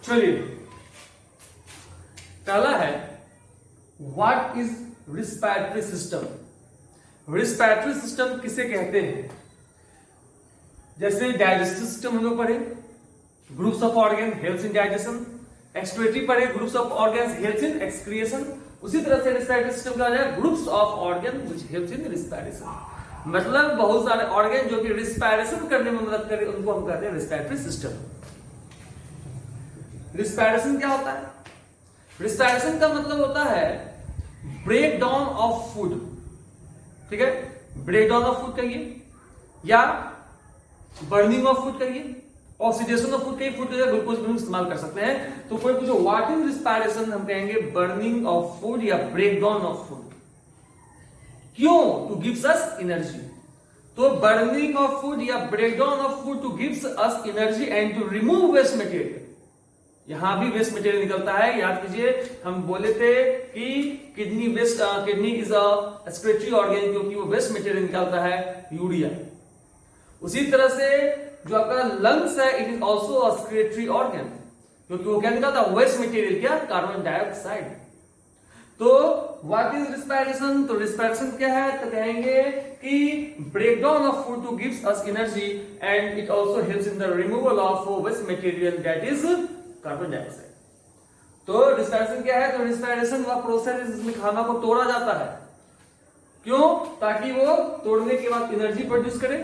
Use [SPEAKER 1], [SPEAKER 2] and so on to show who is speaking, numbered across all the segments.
[SPEAKER 1] चलिए, पहला है what is respiratory system. Respiratory system किसे कहते हैं? जैसे डाइजेस्टिव सिस्टम हम लोग पढ़े, groups of organ helps in digestion, excretory पढ़े, groups of organs helps in excretion. उसी तरह से रिस्पिरेटरी सिस्टम का हो जाए groups of organ which helps in respiration. मतलब बहुत सारे ऑर्गन जो कि रिस्पिरेशन करने में मदद करे उनको हम कहते हैं रिस्पिरेटरी सिस्टम। रिस्पिरेशन क्या होता है? रिस्पिरेशन का मतलब होता है ब्रेक डाउन ऑफ फूड, ठीक है, ब्रेक डाउन ऑफ फूड कहिए या बर्निंग ऑफ फूड कहिए, ऑक्सीडेशन ऑफ फूड कहिए, फूड के ग्लूकोज भी इस्तेमाल कर सकते हैं। तो कोई पूछो व्हाट इज रिस्पिरेशन, हम कहेंगे बर्निंग ऑफ फूड या ब्रेक डाउन ऑफ फूड। क्यों? To gives us energy. तो बर्निंग ऑफ फूड या break down of food to gives us energy and to remove waste material. यहां भी वेस्ट मटेरियल निकलता है, याद कीजिए हम बोले थे कि kidney is a excretory organ क्योंकि वो वेस्ट मटेरियल निकालता है यूरिया। उसी तरह से जो आपका लंग्स है it is also a excretory organ क्योंकि वो क्या निकालता है? वेस्ट मटेरियल, क्या? Carbon dioxide. तो व्हाट इज रिस्पिरेशन? तो रिस्पिरेशन क्या है? तो कहेंगे कि break down of food to gives us energy and it also helps in the removal of waste material that is carbon dioxide. तो रिस्पिरेशन क्या है? तो रिस्पिरेशन का प्रोसेस है जिसमें खाना को तोड़ा जाता है। क्यों? ताकि वो तोड़ने के बाद एनर्जी प्रोड्यूस करे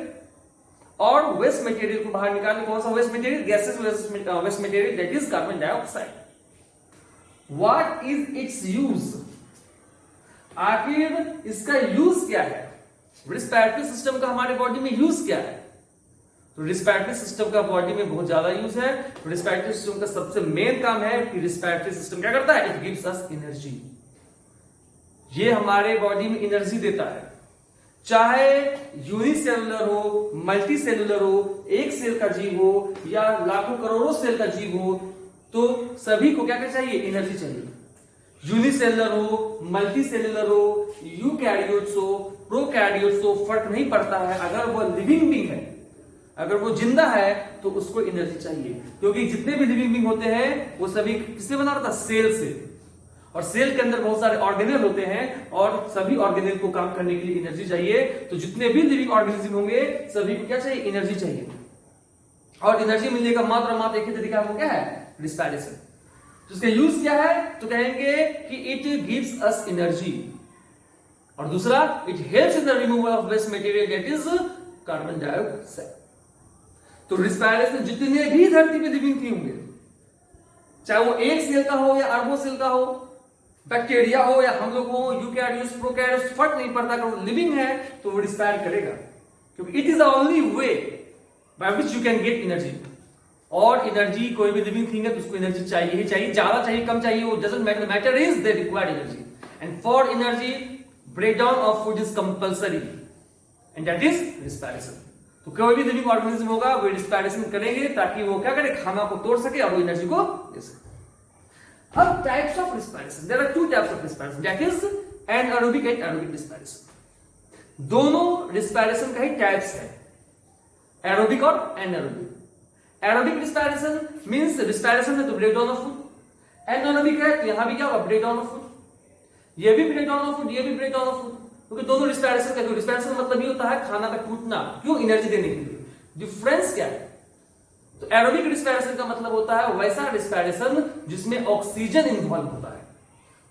[SPEAKER 1] और वेस्ट मटेरियल को बाहर निकालने। कौन सा waste material? Gases waste material that is carbon dioxide. What is its use? आखिर इसका यूज क्या है? रिस्पिरेटरी सिस्टम का हमारे बॉडी में यूज क्या है? तो रिस्पिरेटरी सिस्टम का बॉडी में बहुत ज्यादा यूज है। रिस्पिरेटरी सिस्टम का सबसे मेन काम है कि रिस्पिरेटरी सिस्टम क्या करता है? It gives us energy. ये हमारे बॉडी में एनर्जी देता है, चाहे यूनिसेलुलर हो, मल्टी सेलुलर हो, एक सेल का जीव हो या लाखों करोड़ों सेल का जीव हो, तो सभी को क्या चाहिए? एनर्जी चाहिए। यूनिसेलुलर हो, मल्टी सेलुलर हो, यूकैरियोट्स हो, प्रोकैरियोट्स हो, फर्क नहीं पड़ता है। अगर वो लिविंग बीइंग है, अगर वो जिंदा है तो उसको एनर्जी चाहिए क्योंकि जितने भी लिविंग बीइंग होते हैं वो सभी किससे बना रहता? सेल से। और सेल के अंदर बहुत सारे ऑर्गेनेल होते हैं और सभी ऑर्गेनेल को काम करने के लिए एनर्जी चाहिए। तो जितने भी लिविंग ऑर्गेनिज्म होंगे सभी को क्या चाहिए? एनर्जी चाहिए। और एनर्जी मिलने का मात्र एक ही तरीका वो क्या है? रिस्पिरेशन। तो इसका यूज क्या है? तो कहेंगे कि इट गिव्स अस एनर्जी और दूसरा it helps in the removal of waste material that is carbon dioxide. तो रिस्पिरेशन जितने भी धरती पे लिविंग थिंग होंगे, चाहे वो एक सेल का हो या अरबों सेल का हो, बैक्टीरिया हो या हम लोग हो, यूकैरियोट्स, प्रोकैरियोट्स, फर्क नहीं पड़ता। अगर वो लिविंग है तो वो रिस्पायर करेगा क्योंकि it is the only way by which you can get energy. और एनर्जी कोई भी लिविंग थिंग है तो उसको एनर्जी चाहिए ही चाहिए, ज्यादा चाहिए कम चाहिए, वो doesn't matter. Matter is they required energy and for energy breakdown of food is compulsory and that is respiration. तो कोई भी लिविंग ऑर्गेनिज्म होगा वो रिस्पिरेशन करेंगे ताकि वो क्या करे? खाना को तोड़ सके और वो एनर्जी को दे सके। अब types of respiration, there are two types of respiration that is anaerobic and aerobic respiration. दोनों रिस्पिरेशन का ही टाइप्स है, एरोबिक और anaerobic. Aerobic respiration means respiration है तो break down of food. Anaerobic है तो यहां भी क्या होगा? Break down of food. ये भी ब्रेक डाउन ऑफ फूड, ये भी ब्रेक डाउन ऑफ फूड, क्योंकि दोनों रिस्पिरेशन का रिस्पिरेशन मतलब ये होता है खाना का टूटना। क्यों? एनर्जी देने के लिए। डिफरेंस क्या है? तो एरोबिक रिस्पिरेशन का मतलब होता है वैसा रिस्पिरेशन जिसमें ऑक्सीजन इन्वॉल्व होता है।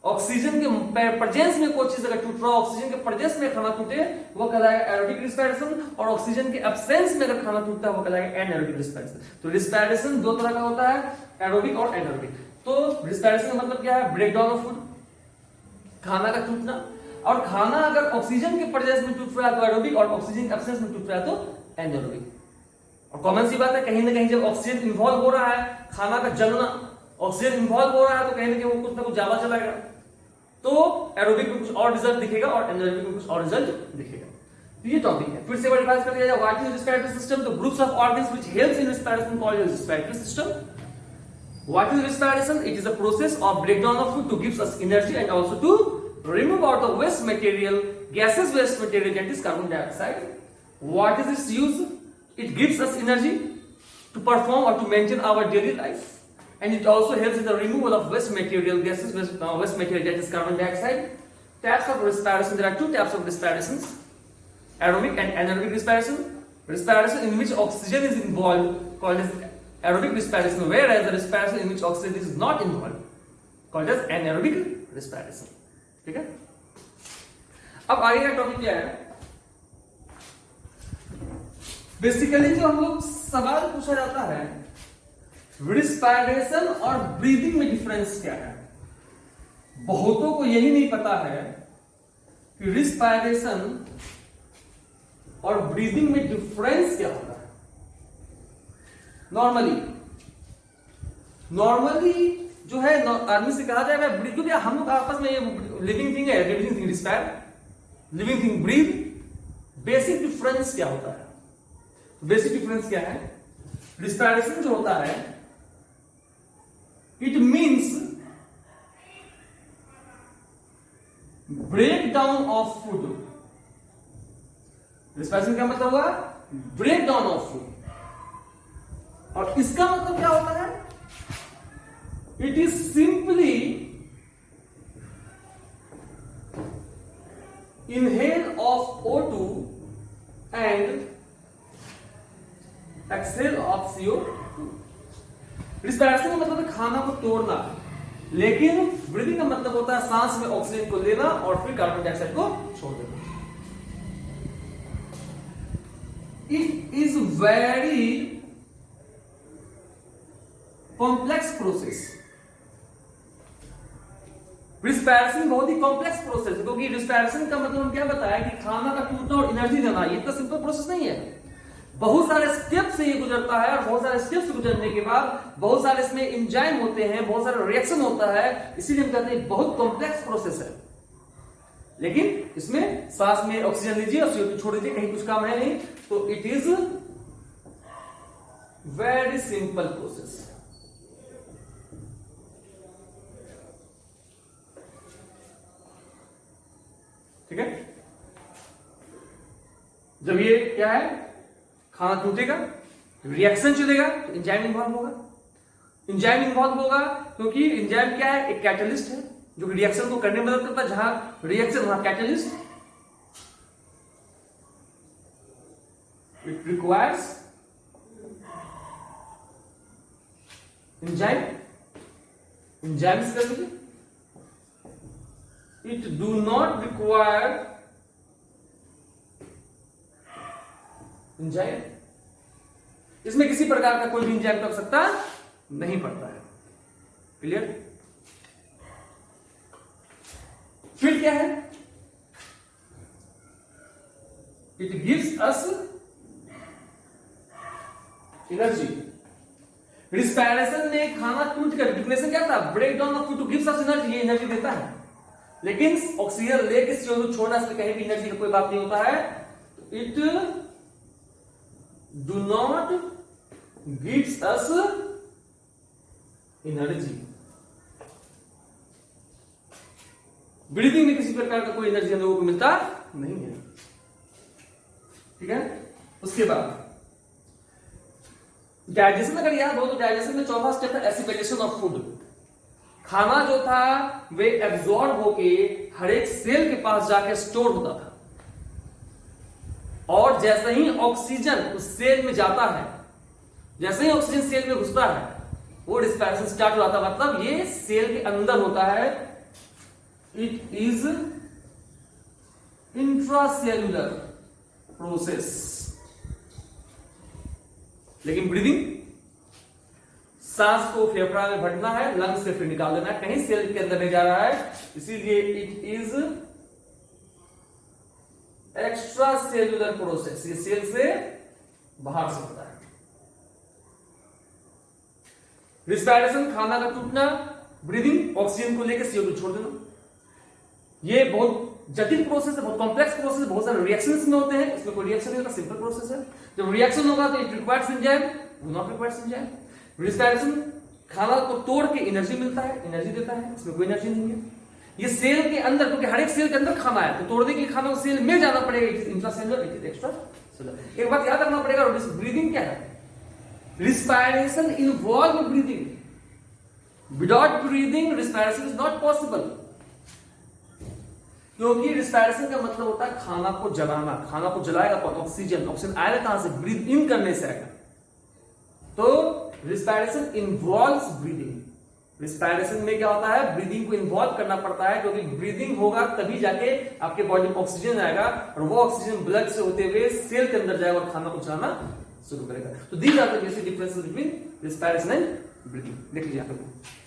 [SPEAKER 1] ऑक्सीजन के प्रेजेंस में कोई चीज अगर टूट रहा, ऑक्सीजन के प्रेजेंस में खाना टूटे वो कहलाएगा एरोबिक रिस्पिरेशन, और ऑक्सीजन के एब्सेंस में अगर खाना टूटता है वो कहलाएगा एनारोबिक रिस्पिरेशन। तो रिस्पिरेशन दो तरह का होता है, एरोबिक और एनारोबिक। तो रिस्पिरेशन का मतलब क्या है? ब्रेक डाउन ऑफ फूड, खाना का टूटना। और खाना अगर ऑक्सीजन के प्रेजेंस में टूट रहा है तो एरोबिक, और ऑक्सीजन के एब्सेंस में टूट रहा है तो एनारोबिक। और कॉमन सी बात है, कहीं ना कहीं जब ऑक्सीजन इन्वॉल्व हो रहा है, खाना का जलना, ऑक्सीजन इन्वॉल्व हो रहा है तो कहीं ना कहीं वो कुछ ना कुछ ज्यादा चलाएगा, तो एरोबिक में कुछ और रिजल्ट दिखेगा और एनारोबिक में कुछ और रिजल्ट दिखेगा। तो ये टॉपिक है। फिर से एक बार रिवाइज कर दिया जाए, what is respiratory system? The groups of organs which helps in respiration called as respiratory system. What is respiration? It is a process of breakdown of food to gives us energy and also to remove out the waste material, gases waste material that is carbon dioxide. What is its use? It gives us energy to perform or to maintain our daily life and it also helps in the removal of waste material gases, waste material that is carbon dioxide. Types of respiration: there are two types of respirations, aerobic and anaerobic respiration. Respiration in which oxygen is involved called as aerobic respiration, whereas the respiration in which oxygen is not involved called as anaerobic respiration. ठीक है, अब आगे का topic क्या है? Basically जो हम लोग सवाल पूछा जाता है, रिस्पायरेशन और ब्रीदिंग में डिफरेंस क्या है? बहुतों को यही नहीं पता है कि रिस्पायरेशन और ब्रीदिंग में डिफरेंस क्या होता है. नॉर्मली जो है आदमी से कहा जाएगा ब्रीथ, क्योंकि हम लोग आपस में ये लिविंग थिंग है, living thing respire, living thing breathe. Basic difference क्या होता है? बेसिक डिफरेंस क्या है? रिस्पायरेशन जो होता है, it means break down of food. Respiration का मतलब हुआ ब्रेक डाउन ऑफ फूड, और इसका मतलब क्या होता है? It is simply inhale of O2 and exhale of CO2. Respiration का मतलब है खाना को तोड़ना, लेकिन ब्रीदिंग का मतलब होता है सांस में ऑक्सीजन को लेना और फिर कार्बन डाइऑक्साइड को छोड़ देना. It is very complex process. Respiration बहुत ही कॉम्प्लेक्स प्रोसेस है, क्योंकि रिस्पायरेशन का मतलब हम क्या बताया कि खाना का टूटना और एनर्जी देना, ये तो सिंपल प्रोसेस नहीं है. बहुत सारे स्टेप से ये गुजरता है, और बहुत सारे स्टेप से गुजरने के बाद बहुत सारे इसमें एंजाइम होते हैं, बहुत सारे रिएक्शन होता है, इसीलिए हम कहते हैं बहुत कॉम्प्लेक्स प्रोसेस है. लेकिन इसमें सांस में ऑक्सीजन लीजिए और CO2 छोड़ दीजिए, कहीं कुछ काम है नहीं, तो it is very simple process. ठीक है, जब ये क्या है, खाना टूटेगा, रिएक्शन चलेगा, तो एंजाइम इन्वॉल्व होगा. एंजाइम इन्वॉल्व होगा क्योंकि एंजाइम क्या है? एक कैटलिस्ट है जो कि रिएक्शन को करने में मदद करता है. जहां रिएक्शन वहां catalyst. It requires enzyme. Enzymes कर लीजिए. It do not require enzyme. इसमें किसी प्रकार का कोई भी एंजाइम कर सकता नहीं पड़ता है. क्लियर? फिर क्या है? It gives us energy. Respiration में खाना टूट कर डिफिनेशन क्या था? Break down of food to gives us energy. ये एनर्जी देता है, लेकिन ऑक्सीजन लेके CO2 छोड़ना, इसमें कहीं भी एनर्जी का कोई बात नहीं होता है. It do not gives us energy. Breathing में किसी प्रकार का कोई एनर्जी हम लोगों को मिलता नहीं है. ठीक है, उसके बाद डाइजेशन अगर याद हो तो डाइजेशन में चौथा स्टेप है एसिमिलेशन ऑफ फूड. खाना जो था वे एब्जॉर्ब होके हर एक सेल के पास जाके स्टोर होता था, और जैसे ही ऑक्सीजन उस सेल में जाता है, जैसे ही ऑक्सीजन सेल में घुसता है, वो रिस्पायरेशन स्टार्ट हो जाता है. मतलब ये सेल के अंदर होता है. It is intracellular process. लेकिन ब्रीदिंग, सांस को फेफड़ा में भरना है, लंग्स से फिर निकाल देना है, कहीं सेल के अंदर नहीं जा रहा है. इसीलिए it is extra cellular process. ये सेल से बाहर से होता है. रिस्पायरेशन खाना का टूटना, ब्रीदिंग ऑक्सीजन को लेकर CO2 छोड़ देना. ये बहुत जटिल प्रोसेस है, बहुत कॉम्प्लेक्स प्रोसेस है, बहुत सारे रिएक्शंस में होते हैं. इसमें कोई रिएक्शन नहीं होता, सिंपल प्रोसेस है. जब रिएक्शन होगा तो it requires enzyme, not requires enzyme. Respiration खाना को तोड़ के एनर्जी मिलता है, एनर्जी देता है. इसमें कोई एनर्जी नहीं है. ये सेल के अंदर, क्योंकि हर एक सेल के अंदर खाना है, तो तोड़ने के लिए खाना सेल में जाना पड़ेगा. It is intracellular, it is extra cellular. एक बात याद रखना पड़ेगा, ब्रीदिंग क्या है? Respiration involve breathing. Without breathing respiration is not possible, क्योंकि रिस्पायरेशन का मतलब होता है खाना को जलाना। खाना को जलाएगा कौन? ऑक्सीजन। ऑक्सीजन आएगा कहां से? ब्रीथ इन करने से आएगा। तो रिस्पायरेशन इन्वॉल्व्स ब्रीदिंग। रिस्पायरेशन में क्या होता है? ब्रीदिंग को इन्वॉल्व करना पड़ता है, क्योंकि ब्रीदिंग होगा तभी जाके आपके बॉडी में ऑक्सीजन आएगा और वो ऑक्सीजन ब्लड से होते हुए सेल के अंदर जाएगा और खाना को जलाना शुरू करेगा। तो these are the basic differences between respiration and breathing. देख लीजिए यहां पे।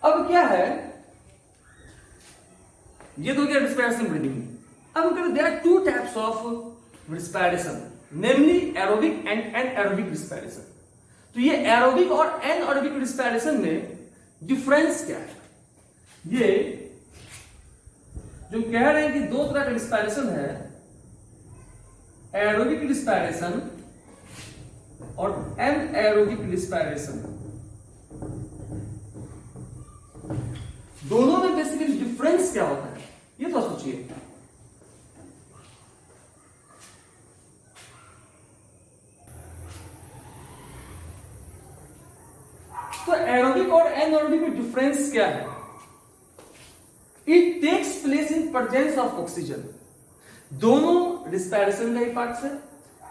[SPEAKER 1] अब क्या है, ये तो क्या रिस्पायरेशन ब्रीदिंग। अब हम there are two types of respiration, namely aerobic and anaerobic respiration. तो ये एरोबिक और एनारोबिक रिस्पायरेशन में डिफरेंस क्या है? ये जो कह रहे हैं कि दो तरह का रिस्पायरेशन है, एरोबिक रिस्पायरेशन और एनारोबिक रिस्पायरेशन। दोनों में बेसिकली डिफरेंस क्या होता है ये तो सोचिए। तो एरोबिक और एनारोबिक में डिफरेंस क्या है? It takes place in presence of oxygen. दोनों रिस्पायरेशन का ही पार्ट है,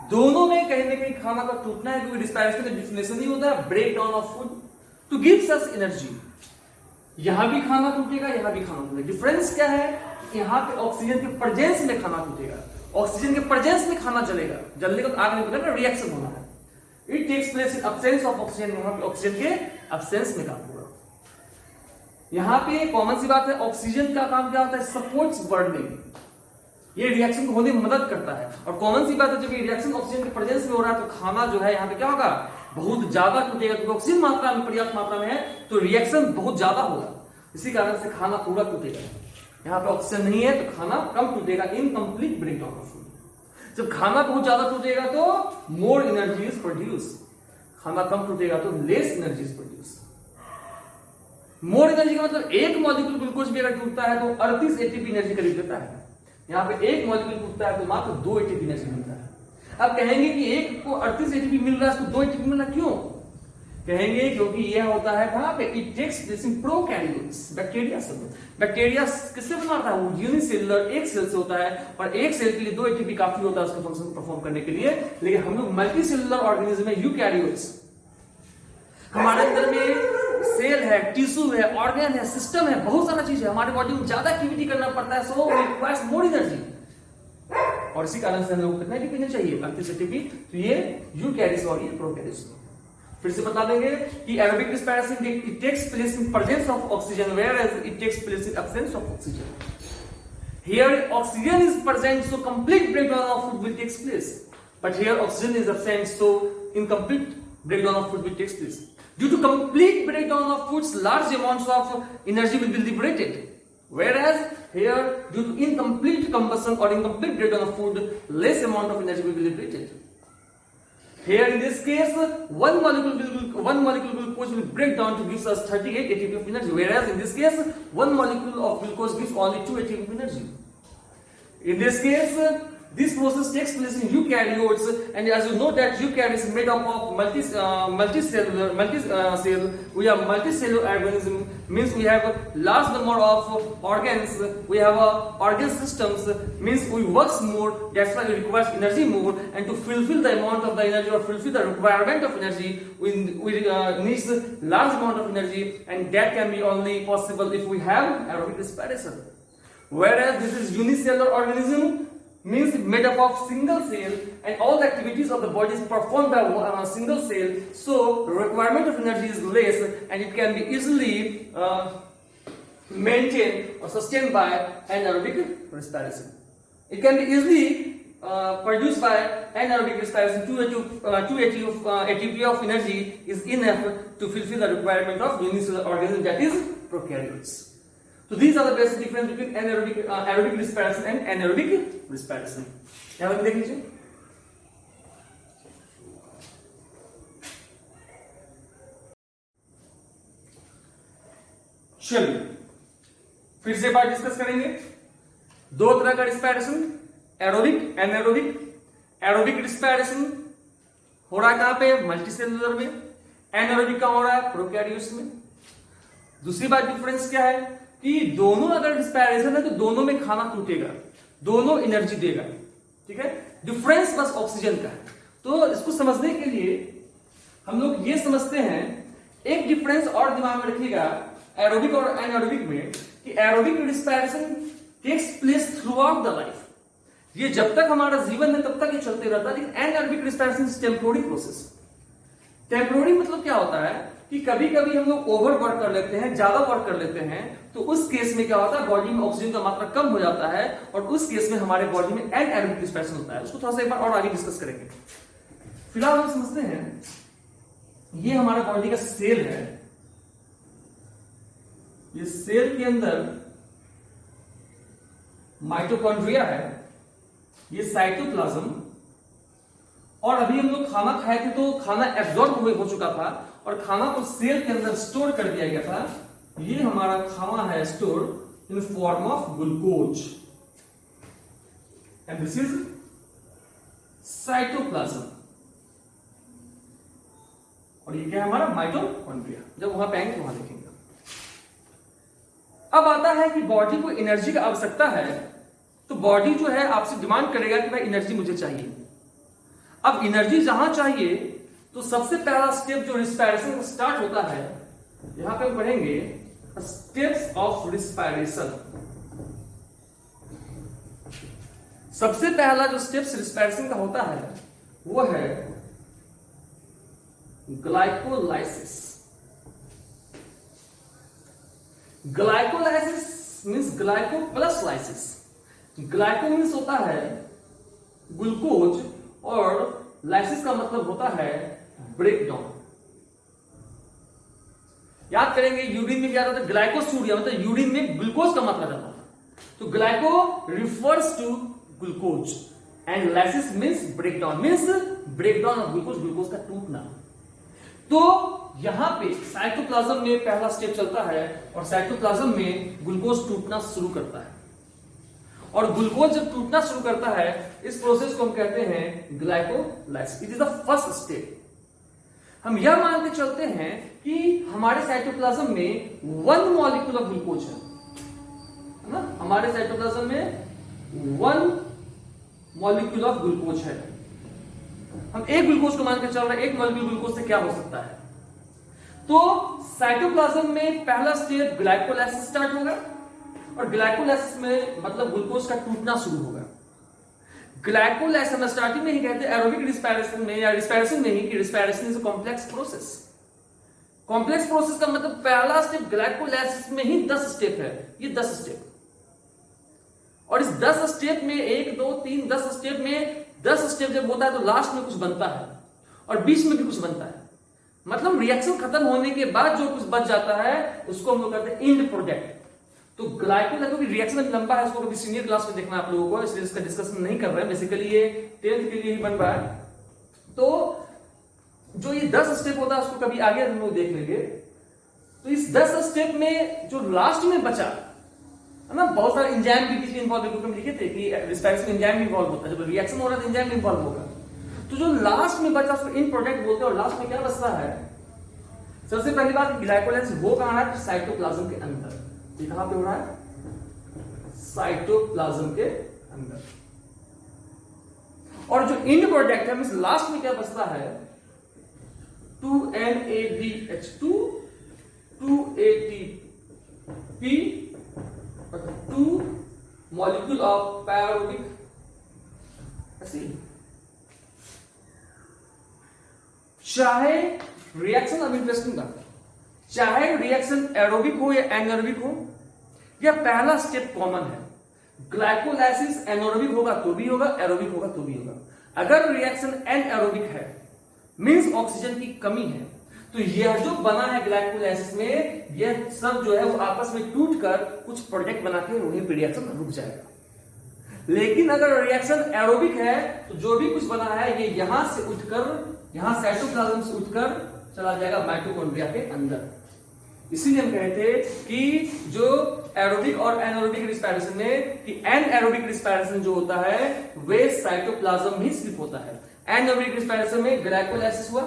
[SPEAKER 1] दोनों में कहीं ना कहीं खाना का टूटना है, क्योंकि रिस्पायरेशन का डेफिनेशन ही होता है break down of food to gives us energy. यहां भी खाना टूटेगा, यहां भी खाना टूटेगा। डिफरेंस क्या है? यहां पे ऑक्सीजन के प्रेजेंस में खाना टूटेगा, ऑक्सीजन के प्रेजेंस में खाना जलेगा। जलने का तो आग नहीं पकड़ना, रिएक्शन होना है। It takes place in absence of oxygen, वहां पे ऑक्सीजन के अब्सेंस में काम होगा। यहां पे कॉमन सी बात है, ऑक्सीजन का काम क्या होता है? सपोर्ट्स बर्निंग, ये रिएक्शन को होने में मदद करता है। और कॉमन सी बात है, जब ये रिएक्शन ऑक्सीजन के प्रेजेंस में हो रहा है तो खाना जो है यहाँ पे क्या होगा? बहुत ज्यादा टूटेगा, क्योंकि ऑक्सीजन मात्रा में पर्याप्त मात्रा में है तो रिएक्शन बहुत ज्यादा होगा, इसी कारण से खाना पूरा टूटेगा। यहाँ पे ऑक्सीजन नहीं है तो खाना कम टूटेगा, इनकम्प्लीट ब्रेकडाउन ऑफ फूड। जब खाना बहुत ज्यादा टूटेगा तो मोर एनर्जी इज प्रोड्यूस, खाना कम टूटेगा तो less energy is produce. More energy का मतलब एक मॉलिक्यूल ग्लूकोज भी अगर टूटता है तो 38 एटीपी एनर्जी करीब देता है। यहाँ पे एक मॉलिक्यूल टूटता है तो मात्र 2 एटीपी एनर्जी मिलता है। अब कहेंगे कि एक को 38 एटीपी मिल रहा है, उसको 2 एटीपी मिल रहा है, क्यों? कहेंगे क्योंकि यह होता है कहां पे? It takes place in prokaryotes, bacteria से। बैक्टीरिया किससे बनाता है? वो यूनिसेलुलर, एक सेल से होता है, और एक सेल के लिए 2 एटीपी काफी होता है उसका फंक्शन परफॉर्म करने के लिए। लेकिन हम लोग मल्टीसेलुलर ऑर्गेनिज्म है, यूकैरियोट्स। हमारे अंदर में सेल है, टिश्यू है, ऑर्गन है, सिस्टम है, बहुत सारा चीज है। हमारे बॉडी में ज्यादा एक्टिविटी करना पड़ता है, सो रिक्वायर्स मोर एनर्जी, और इसी कारण से हम लोग कितना एटीपी चाहिए? 38 एटीपी। तो ये यूकैरियोट्स और ये प्रोकैरियोट्स। फिर से बता देंगे कि aerobic respiration it takes place in presence of oxygen, whereas it takes place in absence of oxygen. Here oxygen is present, so complete breakdown of food will takes place, but here oxygen is absent, so incomplete breakdown of food will take place. Due to complete breakdown of foods, large amounts of energy will be liberated. Whereas here, due to incomplete combustion or incomplete breakdown of food, less amount of energy will be liberated. Here in this case, one molecule glucose will break down to give us 38 ATP of energy. Whereas in this case, one molecule of glucose gives only 2 ATP of energy. In this case, this process takes place in eukaryotes, and as you know that eukaryotes is made up of multicellular. We have multicellular organism, means we have a large number of organs. We have organ systems, means we works more. That's why it requires energy more, and to fulfill the amount of the energy or fulfill the requirement of energy, we needs large amount of energy, and that can be only possible if we have aerobic respiration. Whereas this is unicellular organism, means made up of single cell, and all the activities of the body is performed by a single cell, so the requirement of energy is less, and it can be easily maintained or sustained by anaerobic respiration. It can be easily produced by anaerobic respiration. 2 ATP of energy is enough to fulfill the requirement of unicellular organism, that is prokaryotes. So these are the basic difference between aerobic respiration and anaerobic respiration. यहाँ पे देख लीजिए, चलिए फिर से बात discuss करेंगे। दो तरह का respiration, aerobic, anaerobic. Aerobic respiration हो रहा है कहां पे? मल्टीसेलुलर में। एनारोबिक कहां हो रहा है? प्रोकैरियोट्स में। दूसरी बात डिफरेंस क्या है कि दोनों अगर रिस्पायरेशन है तो दोनों में खाना टूटेगा, दोनों एनर्जी देगा, ठीक है। डिफरेंस बस ऑक्सीजन का है। तो इसको समझने के लिए हम लोग ये समझते हैं, एक डिफरेंस और दिमाग में रखिएगा एरोबिक और एनारोबिक में, कि aerobic respiration takes place throughout the life, ये जब तक हमारा जीवन है तब तक ये चलते रहता है। लेकिन anaerobic respiration is temporary process. Temporary मतलब क्या होता है कि कभी कभी हम लोग ओवर वर्क कर लेते हैं, ज्यादा वर्क कर लेते हैं, तो उस केस में क्या होता है, बॉडी में ऑक्सीजन का मात्रा कम हो जाता है और उस केस में हमारे बॉडी में एनारोबिक रिस्पायरेशन होता है। उसको थोड़ा सा एक बार और आगे डिस्कस करेंगे। फिलहाल हम समझते हैं, ये हमारे बॉडी का सेल है, ये सेल के अंदर माइटोकॉन्ड्रिया है, ये साइटोप्लाज्म, और अभी हम लोग खाना खाए थे तो खाना एब्जॉर्ब हो चुका था और खाना को सेल के अंदर स्टोर कर दिया गया था। ये हमारा खाना है store in form of glucose, and this is cytoplasm, और ये क्या है हमारा? माइटोकॉन्ड्रिया। जब वहां पे आएंगे तो वहां देखेंगे। अब आता है कि बॉडी को एनर्जी की आवश्यकता है, तो बॉडी जो है आपसे डिमांड करेगा कि भाई एनर्जी मुझे चाहिए। अब एनर्जी जहां चाहिए तो सबसे पहला स्टेप जो रिस्पायरेशन का स्टार्ट होता है, यहां पे हम पढ़ेंगे स्टेप्स ऑफ रिस्पायरेशन। सबसे पहला जो स्टेप्स रिस्पायरेशन का होता है वो है glycolysis. Glycolysis means glyco plus lysis. Glyco means होता है ग्लूकोज और लाइसिस का मतलब होता है ब्रेकडाउन। याद करेंगे यूरिन में क्या होता है? ग्लाइकोसूरिया, मतलब यूरिन में ग्लूकोज का मात्रा जाता है, तो glyco refers to glucose and lysis means breakdown, means breakdown of glucose, glucose का टूटना। तो यहां पे साइटोप्लाज्म में पहला स्टेप चलता है और साइटोप्लाज्म में ग्लूकोज टूटना शुरू करता है, और ग्लूकोज जब टूटना शुरू करता है इस प्रोसेस को हम कहते हैं glycolysis. It is the first step. हम यह मान के चलते हैं कि हमारे साइटोप्लाज्म में 1 मॉलिक्यूल ऑफ ग्लूकोज है ना, हमारे साइटोप्लाज्म में 1 मॉलिक्यूल ऑफ ग्लूकोज है। हम एक ग्लूकोज को मान के चल रहे हैं, एक मॉलिक्यूल ग्लूकोज से क्या हो सकता है? तो साइटोप्लाज्म में पहला स्टेप ग्लाइकोलाइसिस स्टार्ट होगा, और ग्लाइकोलाइसिस में मतलब ग्लूकोज का टूटना शुरू होगा। ग्लाइकोलाइसिस में स्टार्टिंग में ही कहते हैं एरोबिक रिस्पायरेशन में या रिस्पायरेशन में ही कि respiration is a complex process. Complex process का मतलब पहला स्टेप ग्लाइकोलाइसिस में ही 10 स्टेप है, ये 10 स्टेप, और इस 10 स्टेप में 1 2 3 10 स्टेप में 10 स्टेप जब होता है तो लास्ट में कुछ बनता है और बीच में भी कुछ बनता है। मतलब रिएक्शन खत्म होने के बाद जो कुछ बच जाता है उसको हम लोग कहते हैं एंड प्रोडक्ट। तो ग्लाइकोलाइसिस रिएक्शन लंबा है, उसको कभी सीनियर क्लास में देखना आप लोगों को, इसलिए इसका डिस्कशन नहीं कर रहे हैं, बेसिकली ये 10th के लिए ही बन रहा है। तो जो ये 10 स्टेप होता है उसको कभी आगे हम लोग देख लेंगे। तो इस 10 स्टेप में जो लास्ट में बचा है ना, बहुत सारे एंजाइम भी बीच में इन्वॉल्व है, क्योंकि हम लिखे थे कि रिस्पायरेशन में एंजाइम भी इन्वॉल्व होता है, जब रिएक्शन हो रहा है तो एंजाइम भी इन्वॉल्व होगा। तो जो लास्ट में बचा उसको इन प्रोडक्ट बोलते हैं, और लास्ट में क्या बचता है? सबसे पहली बात ग्लाइकोलाइसिस हो कहां है? साइटोप्लाज्म के अंदर। ये कहां पे हो रहा है? साइटोप्लाज्म के अंदर। और जो एंड प्रोडक्ट है मींस लास्ट में क्या बचता है? 2NADH2 2ATP 2 molecule of pyruvic acid. चाहे रिएक्शन, अब इंटरेस्टिंग बात, चाहे रिएक्शन एरोबिक हो या एनारोबिक हो, यह पहला स्टेप कॉमन है। ग्लाइकोलाइसिस एनारोबिक होगा तो भी होगा, एरोबिक होगा तो भी होगा। अगर रिएक्शन एनारोबिक है मींस ऑक्सीजन की कमी है, तो यह जो बना है ग्लाइकोलाइसिस में, यह सब जो है वो आपस में टूट कर कुछ प्रोडक्ट बना के वहीं पे रिएक्शन रुक जाएगा। लेकिन अगर रिएक्शन एरोबिक है तो जो भी कुछ बना है ये यहां से उठकर, यहां साइटोप्लाज्म से उठकर चला जाएगा माइटोकॉन्ड्रिया के अंदर। इसीलिए हम कहे थे कि जो एरोबिक और एनारोबिक रिस्पायरेशन में कि एनएरोबिक रिस्पायरेशन जो होता है वे साइटोप्लाज्म ही सिर्फ होता है। एनारोबिक रिस्पायरेशन में ग्लाइकोलाइसिस हुआ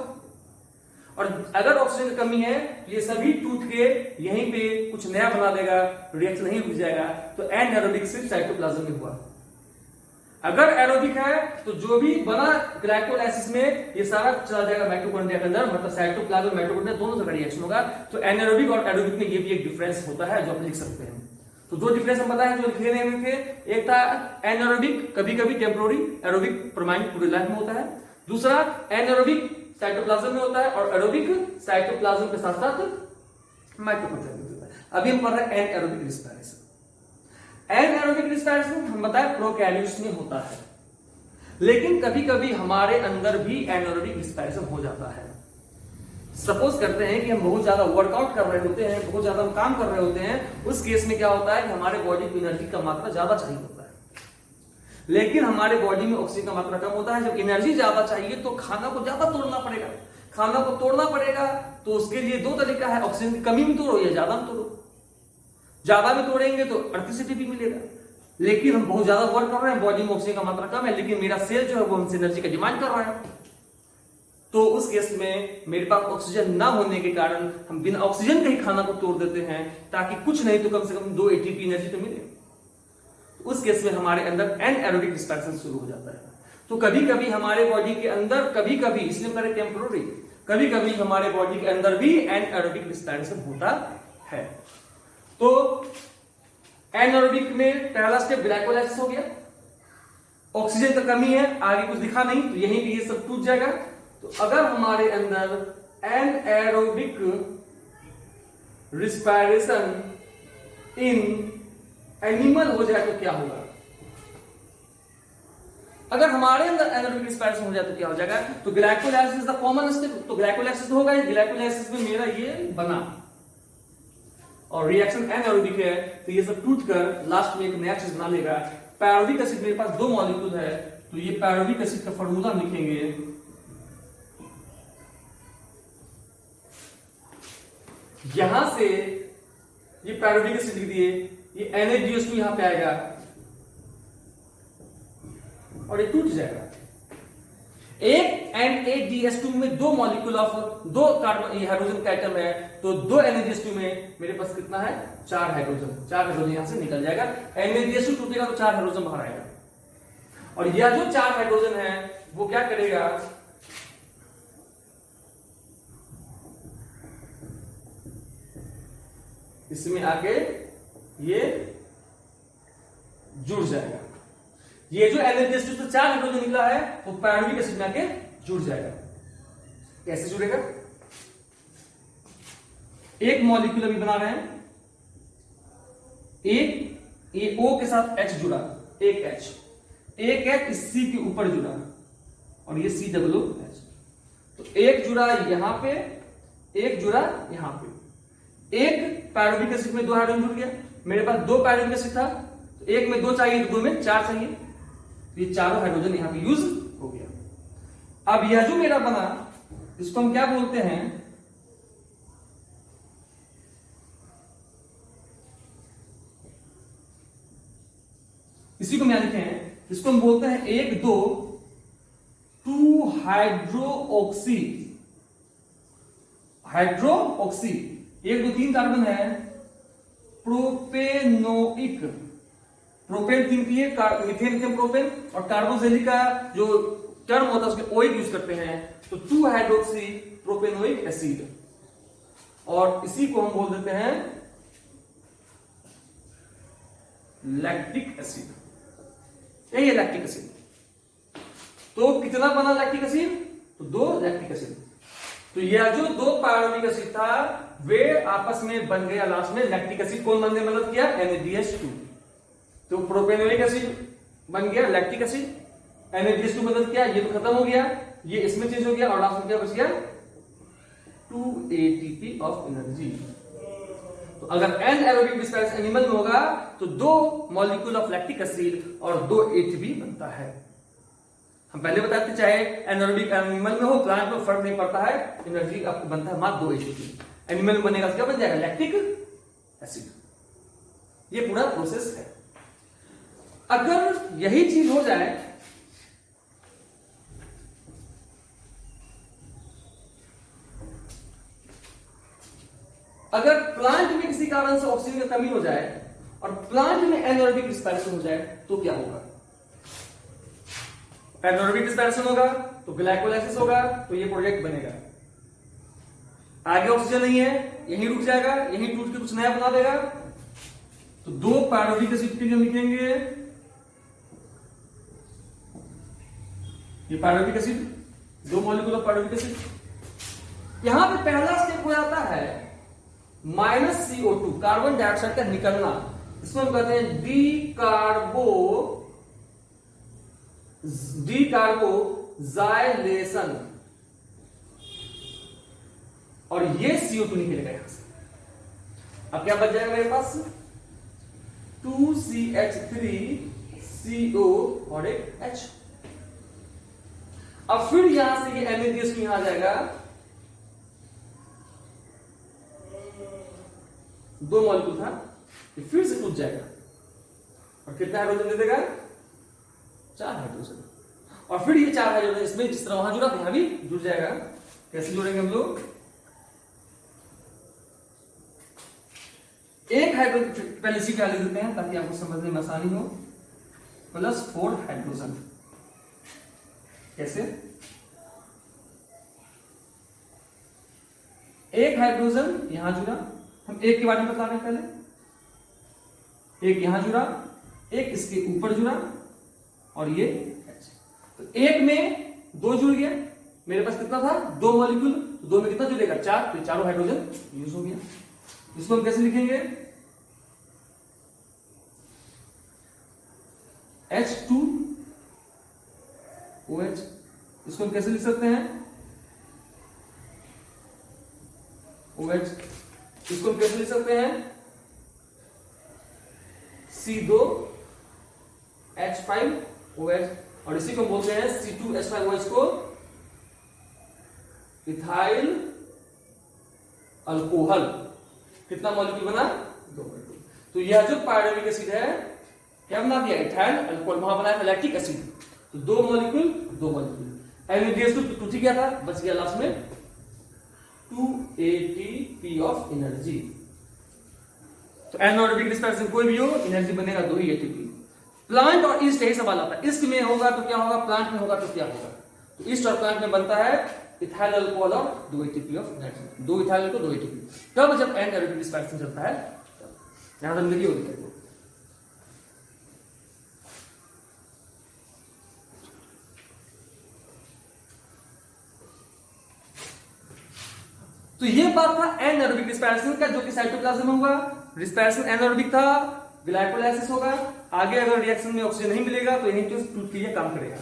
[SPEAKER 1] और अगर ऑक्सीजन की कमी है ये सभी टूट के यहीं पे कुछ नया बना देगा, रिएक्शन नहीं रुक जाएगा। तो एनारोबिक सिर्फ साइटोप्लाज्म में हुआ। अगर एरोबिक है तो जो भी बना ग्लाइकोलाइसिस में ये सारा चला जाएगा माइटोकॉन्ड्रिया के अंदर, मतलब साइटोप्लाज्म माइटोकॉन्ड्रिया दोनों का रिएक्शन होगा। तो एनारोबिक और एरोबिक में ये भी एक डिफरेंस होता है जो आप लिख सकते हैं। तो दो डिफरेंस हम बताए जो लिखे नहीं थे, एक था एनारोबिक कभी कभी टेम्पोररी, एरोबिक परमानेंट पूरी लाइफ में होता है। दूसरा एनारोबिक साइटोप्लाज्म में होता है और एरोबिक साइटोप्लाज्म के साथ साथ माइटोकॉन्ड्रिया में होता है। अभी हम पढ़ रहे हैं एनारोबिक रिस्पायरेशन। एनारोबिक रिस्पायरेशन हम बताए प्रोकैरियोट्स में होता है, लेकिन कभी कभी हमारे अंदर भी एनारोबिक रिस्पायरेशन हो जाता है। सपोज करते हैं कि हम बहुत ज्यादा वर्कआउट कर रहे होते हैं, बहुत ज्यादा हम काम कर रहे होते हैं, उस केस में क्या होता है कि हमारे बॉडी को एनर्जी का मात्रा ज्यादा चाहिए होता है, लेकिन हमारे बॉडी में ऑक्सीजन का मात्रा कम होता है। जब एनर्जी ज्यादा चाहिए तो खाना को ज्यादा तोड़ना पड़ेगा। खाना को तोड़ना पड़ेगा तो उसके लिए दो तरीका है, ऑक्सीजन की कमी में तोड़ो या ज्यादा में तोड़ो। ज्यादा में तोड़ेंगे तो 38 एटीपी मिलेगा, लेकिन हम बहुत ज्यादा वर्क कर रहे हैं, बॉडी में ऑक्सीजन का मात्रा कम है, लेकिन मेरा सेल जो है वो हमसे एनर्जी का डिमांड कर रहा है। तो उस केस में मेरे पास ऑक्सीजन ना होने के कारण हम बिना ऑक्सीजन के ही खाना को तोड़ देते हैं, ताकि कुछ नहीं तो कम से कम 2 एटीपी एनर्जी तो मिले। उस केस में हमारे अंदर एनएरोबिक रिस्पायरेशन शुरू हो जाता है। तो कभी कभी हमारे बॉडी के अंदर, कभी कभी इसलिए करें टेम्पोररी, कभी कभी हमारे बॉडी के अंदर भी एनएरोबिक रिस्पायरेशन होता है। तो एनारोबिक में पहला स्टेप ग्लाइकोलाइसिस हो गया, ऑक्सीजन का कमी है, आगे कुछ दिखा नहीं, तो यहीं पे ये सब टूट जाएगा। तो अगर हमारे अंदर एनारोबिक रिस्पायरेशन इन एनिमल हो जाए तो क्या होगा? अगर हमारे अंदर एनारोबिक रिस्पायरेशन हो जाए तो क्या हो जाएगा? तो ग्लाइकोलाइसिस द कॉमन स्टेप, तो ग्लाइकोलाइसिस होगा। ग्लाइकोलाइसिस में मेरा ये बना और रिएक्शन एनारोबिक है, तो ये सब टूट कर लास्ट में एक नया चीज बना लेगा। पायरुविक एसिड मेरे पास 2 मॉलिक्यूल है, तो ये पायरुविक एसिड का फॉर्मूला लिखेंगे। यहां से ये पायरुविक एसिड लिख दिए, ये NaDH2 यहां पे आएगा और ये टूट जाएगा। एक NaDH2 में 2 मॉलिक्यूल ऑफ 2 कार्बन हाइड्रोजन का आइटम है, तो 2 NaDH2 में मेरे पास कितना है? 4 हाइड्रोजन। 4 हाइड्रोजन यहां से निकल जाएगा। NaDH2 टूटेगा तो 4 हाइड्रोजन बाहर आएगा, और यह जो 4 हाइड्रोजन है वो क्या करेगा? इसमें आके ये जुड़ जाएगा। ये जो NaDH2 से 4 हाइड्रोजन निकला है वो पायरुविक एसिड में आके जुड़ जाएगा। कैसे जुड़ेगा? एक मॉलिक्यूल अभी बना रहे हैं, एक ये O के साथ H जुड़ा, एक H इस C के ऊपर जुड़ा और ये COOH। तो एक जुड़ा यहां पे, एक जुड़ा यहां पे। एक पायरुविक एसिड में 2 हाइड्रोजन जुड़ गया। मेरे पास 2 पायरुविक एसिड था, तो एक में 2 चाहिए तो 2 में 4 चाहिए, ये चारों हाइड्रोजन यहां पे यूज हो गया। अब यह जो मेरा बना इसको हम क्या बोलते हैं? इसी को हम यहां लिखे हैं, इसको हम बोलते हैं 1 2 2 हाइड्रोऑक्सी। 1 2 3 कार्बन है, प्रोपेनोइक। प्रोपेन 3 की है, मिथेन प्रोपेन, और कार्बोक्सिलिक का जो टर्म होता है उसके ओइक यूज करते हैं, तो 2 हाइड्रोक्सी प्रोपेनोइक एसिड, और इसी को हम बोल देते हैं लैक्टिक एसिड। यही है लैक्टिक एसिड। तो कितना बना लैक्टिक एसिड? तो 2 लैक्टिक एसिड। तो यह जो 2 पायरुविक एसिड था वे आपस में बन गया लास्ट में लैक्टिक एसिड। कौन बनने में मदद किया? NaDH2। तो प्रोपेनोइक एसिड बन गया लैक्टिक एसिड, NaDH2 मदद किया, ये तो खत्म हो गया, ये इसमें चेंज हो गया, और लास्ट में क्या बच गया? 2 ATP ऑफ एनर्जी। तो अगर एनारोबिक रिस्पायरेशन एनिमल में होगा तो 2 मॉलिक्यूल ऑफ लैक्टिक एसिड और 2 ATP बनता है। हम पहले बताते चाहे एनारोबिक एनिमल में हो प्लांट में फर्क नहीं पड़ता है, एनर्जी आपको बनता है मात्र 2 ATP। एनिमल बनेगा तो क्या बन जाएगा, लैक्टिक एसिड। ये पूरा प्रोसेस है। अगर यही चीज हो जाए, अगर प्लांट में किसी कारण से ऑक्सीजन की कमी हो जाए और प्लांट में एनारोबिक रिस्पायरेशन हो जाए तो क्या होगा? एनारोबिक रिस्पायरेशन होगा तो ग्लाइकोलाइसिस होगा, तो ये प्रोडक्ट बनेगा। आगे ऑक्सीजन नहीं है, यहीं रुक जाएगा, यहीं टूट के कुछ नया बना देगा। तो 2 पायरुविक एसिड के लिए लिखेंगे, ये pyruvic acid, 2 molecule of pyruvic acid. यहां पे पहला स्टेप हो जाता है -CO2, कार्बन डाइऑक्साइड का निकलना। इसको हम कहते हैं डीकार्बोजाइलेशन, और ये CO2 निकलेगा यहां से। अब क्या बच जाएगा मेरे पास, 2CH3CO और एक H। अब फिर यहां से ये NaDH2 यहां आ जाएगा, 2 मॉलिक्यूल था, ये फिर से टूट जाएगा और कितना हाइड्रोजन दे देगा, 4 हाइड्रोजन। और फिर ये 4 हाइड्रोजन इसमें जिस तरह वहां जुड़ा यहां भी जुड़ जाएगा। कैसे जोड़ेंगे हम लोग, एक हाइड्रोजन पहले इसी का लिख देते हैं ताकि आपको समझने में आसानी हो, +4 हाइड्रोजन। कैसे, एक हाइड्रोजन यहां जुड़ा, हम एक के बारे में बता रहे हैं पहले, एक यहां जुड़ा, एक इसके ऊपर जुड़ा और ये H। तो एक में 2 जुड़ गया, मेरे पास कितना था, 2 मॉलिक्यूल, तो 2 में कितना जुड़ेगा, 4, तो चारों हाइड्रोजन यूज हो गया। इसको हम कैसे लिखेंगे, H2OH। इसको हम कैसे लिख सकते हैं, OH। इसको हम कैसे लिख सकते हैं, C2H5OH। और इसी को बोलते हैं C2H5OH को इथाइल अल्कोहल। कितना मॉलिक्यूल बना, 2 मॉलिक्यूल। तो यह जो पायरुविक एसिड है क्या बना दिया, इथाइल अल्कोहल, वहां बनाया था लैक्टिक एसिड। तो 2 मॉलिक्यूल 2 मॉलिक्यूल, NaDH2 टूट गया था, बच गया लास्ट में 2 ATP ऑफ एनर्जी। तो एनारोबिक रिस्पायरेशन कोई भी हो, एनर्जी बनेगा 2 ही ATP। प्लांट और ईस्ट यही सवाल आता है, ईस्ट में होगा तो क्या होगा, प्लांट में होगा तो क्या होगा। तो ईस्ट और प्लांट में बनता है इथाइल अल्कोहल और 2 ATP ऑफ एनर्जी, 2 इथाइल को 2 ATP। कब, जब एनारोबिक रिस्पायरेशन चलता है, यहां गंदगी होती है। तो ये बात था एनारोबिक रिस्पायरेशन का, जो कि साइटोप्लाज्म में होगा। रिस्पायरेशन एनारोबिक था, ग्लाइकोलाइसिस होगा। आगे अगर रिएक्शन में ऑक्सीजन नहीं मिलेगा तो यहीं तो टूट के काम करेगा।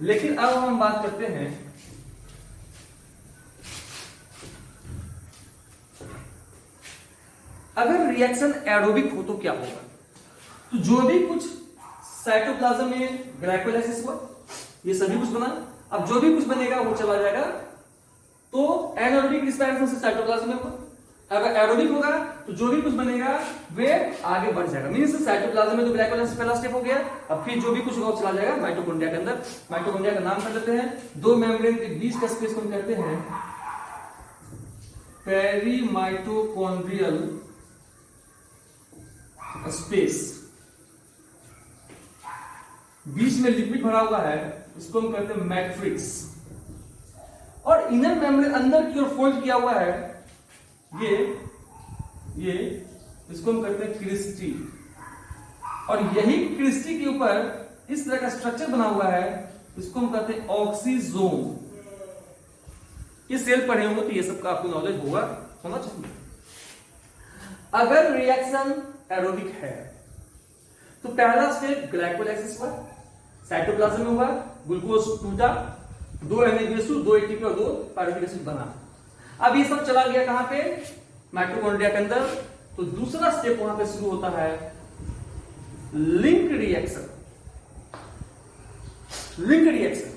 [SPEAKER 1] लेकिन अब हम बात करते हैं अगर रिएक्शन एरोबिक हो तो क्या होगा। तो जो भी कुछ साइटोप्लाज्म में ग्लाइकोलाइसिस हुआ, ये सभी कुछ बना। अब जो भी कुछ बनेगा वो चला जाएगा। तो एनारोबिक रिस्पायरेशन से साइटोप्लाज्म में होगा। अगर एरोबिक होगा तो जो भी कुछ बनेगा वे आगे बढ़ जाएगा। मींस साइटोप्लाज्म में जो ग्लाइकोलाइसिस पहला स्टेप हो गया, अब फिर जो भी कुछ होगा चला जाएगा माइटोकॉन्ड्रिया के अंदर। माइटोकॉन्ड्रिया का नाम कर देते हैं, 2 मेम्ब्रेन के बीच का स्पेस को हम कहते हैं पेरीमाइटोकॉन्ड्रियल स्पेस। बीच में लिक्विड भरा हुआ है, इसको हम कहते हैं मैट्रिक्स। और इनर मेम्ब्रेन अंदर की ओर फोल्ड किया हुआ है, ये इसको हम कहते हैं क्रिस्टी। और यही क्रिस्टी के ऊपर इस तरह का स्ट्रक्चर बना हुआ है, इसको हम कहते हैं ऑक्सीजोम। ये सेल पढ़े होंगे तो ये सबका आपको नॉलेज होना चाहिए। अगर रिएक्शन एरोबिक है तो पहला स्टेप ग्लाइकोलाइसिस हुआ, साइटोप्लाज्म में हुआ, ग्लूकोज टूटा, 2 NaDH2, 2 ATP और 2 पायरुविक एसिड बना। अब ये सब चला गया कहां पे, माइटोकॉन्ड्रिया के अंदर। तो दूसरा स्टेप वहां पे शुरू होता है लिंक रिएक्शन। लिंक रिएक्शन,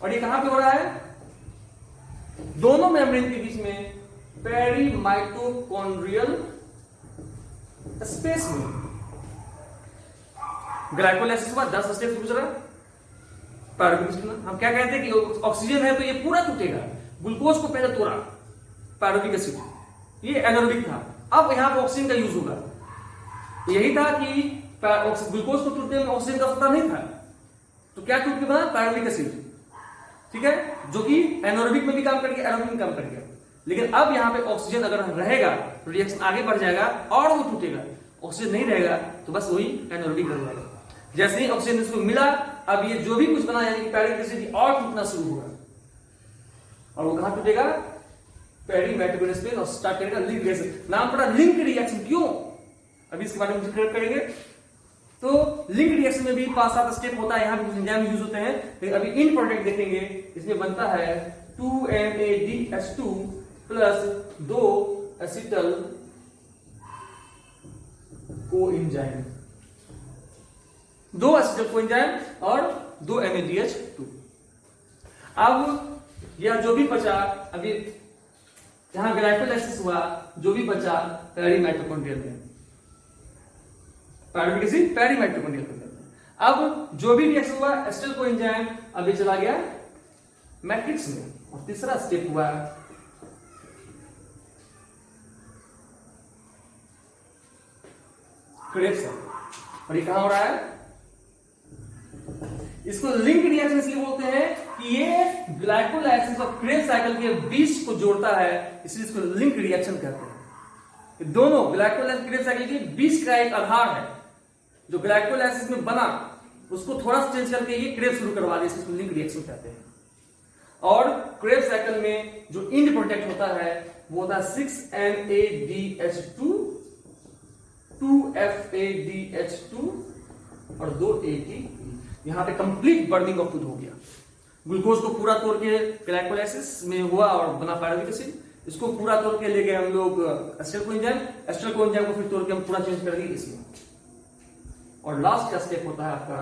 [SPEAKER 1] और ये कहां पे हो रहा है, दोनों मेम्ब्रेन के बीच में पेरी माइटोकॉन्ड्रियल स्पेस में। ग्लाइकोलाइसिस हुआ, 10 स्टेप पूछ रहा है। हम क्या कहते हैं कि ऑक्सीजन है तो ये पूरा टूटेगा, ग्लूकोज को पहले तोड़ा पायरुविक एसिड, ये एनारोबिक था। अब यहां पर ऑक्सीजन का यूज होगा। यही था कि ग्लूकोज को टूटने में ऑक्सीजन का पता नहीं था, तो क्या टूट के बना पायरुविक एसिड, ठीक है, जो कि एनारोबिक में भी काम कर गया, एरोबिक में काम कर गया। लेकिन अब यहां पे ऑक्सीजन अगर रहेगा तो रिएक्शन आगे बढ़ जाएगा और वो टूटेगा। ऑक्सीजन नहीं रहेगा तो बस वही एनारोबिक रह जाएगा। जैसे ही ऑक्सीजन इसको मिला, अब ये जो भी कुछ बना यानी कि पायरुविक एसिड और टूटना शुरू होगा, और वो कहां टूटेगा, पेरी माइटोकॉन्ड्रियल स्पेस, और स्टार्ट करेगा लिंक रिएक्शन। नाम पड़ा लिंक रिएक्शन, क्यों, अभी इसके बारे में क्लियर करेंगे। तो लिंक रिएक्शन में भी 5-7 स्टेप होता है, यहां भी कुछ एंजाइम यूज होते हैं, लेकिन अभी इन प्रोडक्ट देखेंगे। इसमें बनता है 2NADH2 plus 2 acetyl coenzyme, 2 acetyl coenzyme और 2 NADH2। अब यह जो भी बचा, अभी यहां ग्लाइकोलाइसिस हुआ, जो भी बचा पेरी माइटोकॉन्ड्रियल में, पायरुविक एसिड पेरी माइटोकॉन्ड्रियल में। अब जो भी रिएक्शन हुआ एसिटल कोएंजाइम अभी चला गया मैट्रिक्स में, और तीसरा स्टेप हुआ क्रेब्स, और ये कहां हो रहा है, इसको लिंक रिएक्शन इसलिए बोलते हैं कि ये ग्लाइकोलाइसिस और क्रेब्स साइकिल के बीच को जोड़ता है, इसलिए इसको लिंक रिएक्शन कहते हैं। दोनों ग्लाइकोलाइसिस क्रेब्स साइकिल के बीच का एक आधार है, जो ग्लाइकोलाइसिस में बना उसको थोड़ा सा चेंज करके ये क्रेब्स शुरू करवा दे, इसको लिंक रिएक्शन कहते हैं। और क्रेब्स साइकिल में जो इंड प्रोडक्ट होता है वो होता है 6NADH2, 2FADH2 और 2 ATP। यहां पे कंप्लीट बर्निंग ऑफ फूड हो गया। ग्लूकोज को पूरा तोड़ के ग्लाइकोलाइसिस में हुआ और बना पायरुविक एसिड। इसको पूरा तोड़ के ले गए हम लोग एसिटल कोएंजाइम, एसिटल कोएंजाइम को फिर तोड़ के हम पूरा चेंज कर देंगे इसमें। और लास्ट का स्टेप होता है आपका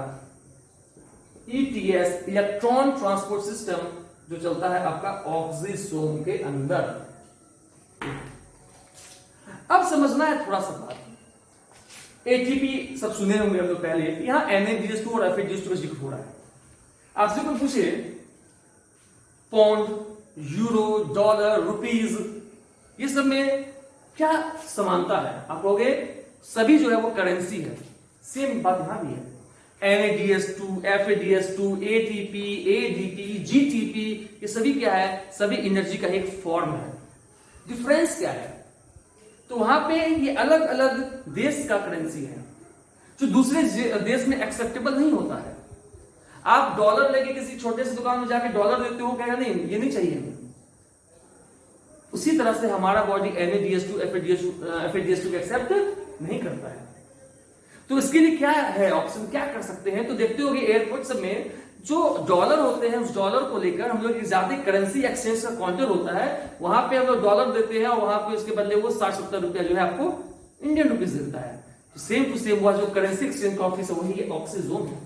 [SPEAKER 1] ETS, इलेक्ट्रॉन ट्रांसपोर्ट सिस्टम, जो चलता है आपका ऑक्सीसोम के अंदर। अब समझना है थोड़ा सा बात, एटीपी सब सुने होंगे हम लोग पहले, यहां NADH2 और FADH2 का जिक्र हो रहा है। आपसे कोई पूछे पौंड, यूरो, डॉलर, रुपीज, ये सब में क्या समानता है, आप कहोगे सभी जो है वो करेंसी है। सेम बात यहां भी है। NADH2, FADH2, ATP, ADP, GTP, ये सभी क्या है, सभी एनर्जी का एक फॉर्म है। डिफरेंस क्या है, तो वहां पे ये अलग अलग देश का करेंसी है, जो दूसरे देश में एक्सेप्टेबल नहीं होता है। आप डॉलर लेके किसी छोटे से दुकान में जाके डॉलर देते हो, कहेगा नहीं ये नहीं चाहिए हमें। उसी तरह से हमारा बॉडी NADH2, FADH2 को एक्सेप्ट नहीं करता है। तो इसके लिए क्या है ऑप्शन, क्या कर सकते हैं, तो देखते होगे एयरपोर्ट सब में जो डॉलर होते हैं, उस डॉलर को लेकर हम लोग एग्जॉटिक करेंसी एक्सचेंज का काउंटर होता है, वहां पे हम लोग डॉलर देते हैं और वहां पे उसके बदले वो 60-70 रुपया जो है आपको इंडियन रुपीज देता है। तो सेम टू सेम हुआ, जो करेंसी एक्सचेंज का ऑफिस है वही ऑक्सीजोन है।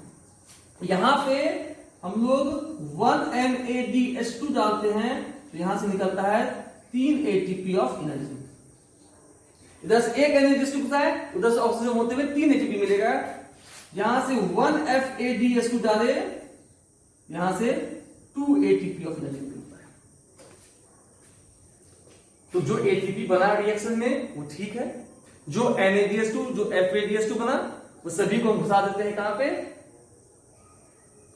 [SPEAKER 1] यहां पे हम लोग 1NADH2 डालते हैं तो यहां से निकलता है 3 ATP ऑफ एनर्जी। इधर से एक NADH2 होता है, उधर से ऑक्सीजन होते हुए 3 ATP मिलेगा। यहां से 1FADH2 डाले, यहां से 2 ATP ऑफ एनर्जी मिलता है। तो जो ATP बना रिएक्शन में वो ठीक है, जो NADH2, जो FADH2 बना वो सभी को हम घुसा देते हैं कहां पे,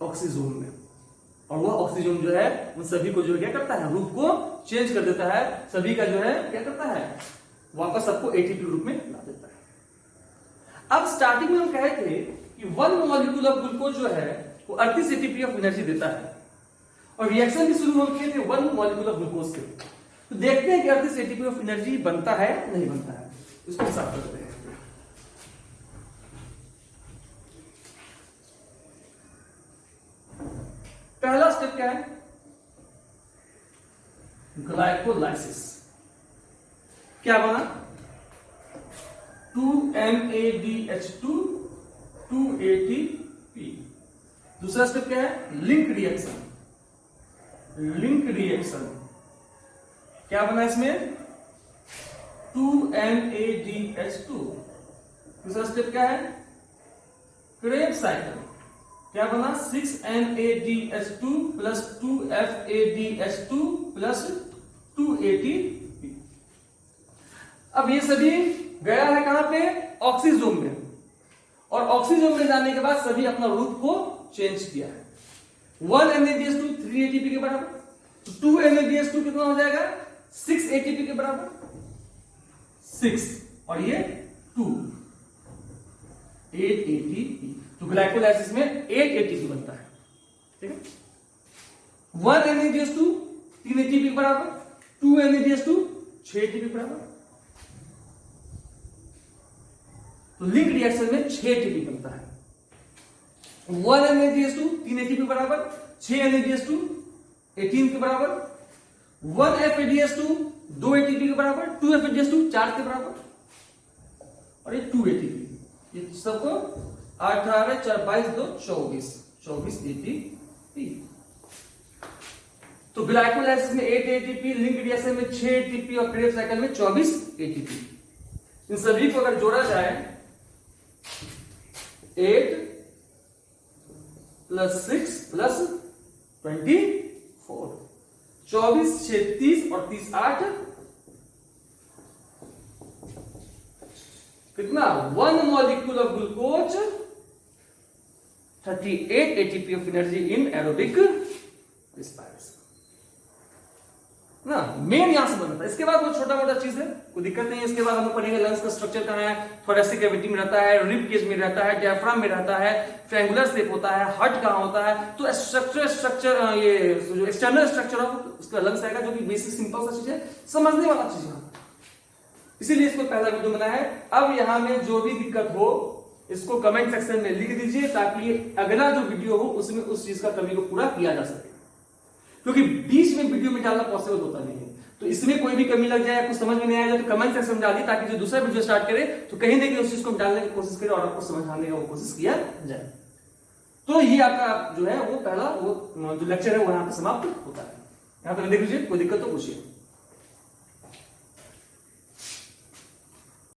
[SPEAKER 1] ऑक्सीजोन में। और वह ऑक्सीजन जो है उन सभी को जो क्या करता है, रूप को चेंज कर देता है, सभी का जो है क्या करता है, वापस सबको ATP रूप में ला देता है। अब स्टार्टिंग में हम कहे थे कि 1 मॉलिक्यूल ऑफ ग्लूकोज जो है वो 38 ATP ऑफ एनर्जी देता है, और रिएक्शन भी शुरू हम किए थे 1 मॉलिक्यूल ऑफ ग्लूकोज से। तो देखते हैं कि 38 ATP ऑफ एनर्जी बनता है नहीं बनता है, इसको साफ करते हैं। पहला स्टेप क्या है, ग्लाइकोलाइसिस। क्या बना, 2NADH2, 2 ATP। दूसरा स्टेप क्या है, लिंक रिएक्शन। लिंक रिएक्शन क्या बना इसमें, 2NADH2। दूसरा स्टेप क्या है, क्रेब्स साइकिल, क्या बना 6NADH2 plus 2FADH2 plus 2ATP। अब ये सभी गया है कहां पे, ऑक्सीजोम में, और ऑक्सीजोम में जाने के बाद सभी अपना रूप को चेंज किया है। 1NADH2 3 ATP के बराबर, 2NADH2 कितना हो जाएगा 6 ATP के बराबर, 6 और ये 2 8 ATP। तो ग्लाइकोलाइसिस में 8 ATP बनता है, ठीक है। 1NADH2 3 ATP के बराबर, 2NADH2 6 ATP के बराबर। तो लिंक रिएक्शन में 6 ATP बनता है। 1NADH2 3 ATP के बराबर, 6 NADH2 18 के बराबर, 1FADH2 2 ATP के बराबर, 2FADH2 4 के बराबर, और ये 2 ATP। ये सबको 18 4 22 2 24 ATP। तो ग्लाइकोलाइसिस में 8 ATP, लिंक रिएक्शन में 6 ATP और क्रेब्स साइकिल में 24 ATP। इन सभी को अगर जोड़ा जाए 8 प्लस 6 प्लस 24, 24 6 30 और 30 8 कितना, 1 molecule of glucose 38 ATP of energy in aerobic respiration ना, मेन यहां से बनता है। इसके बाद वो छोटा मोटा चीज है, कोई दिक्कत नहीं है। इसके बाद हम पढ़ेंगे लंग्स का स्ट्रक्चर कहां है, थोरेसिक कैविटी में रहता है, रिब केज में रहता है, डायफ्राम में रहता है, ट्रायंगुलर शेप होता है, हार्ट कहां होता है। तो स्ट्रक्चर ये जो एक्सटर्नल स्ट्रक्चर ऑफ उसका लंग्स आएगा, जो कि बेसिक सिंपल सा चीज है, समझने वाला चीज है, इसीलिए इसको पहला वीडियो बनाया है। अब यहां में जो भी दिक्कत हो इसको कमेंट सेक्शन में लिख दीजिए, ताकि अगला जो वीडियो हो उसमें उस चीज का कमी को पूरा किया जा सके, क्योंकि बीच में वीडियो में डालना पॉसिबल होता नहीं है। तो इसमें कोई भी कमी लग जाए, कुछ समझ में नहीं आया तो कमेंट सेक्शन में डालिए, ताकि जो दूसरा वीडियो स्टार्ट करे तो कहीं ना कहीं उस चीज को डालने की कोशिश करे और आपको समझाने की कोशिश किया जाए। तो ये आपका जो है वो पहला वो जो लेक्चर है वो यहाँ पे समाप्त होता है। यहाँ पे देख लीजिए, कोई दिक्कत तो पूछिए।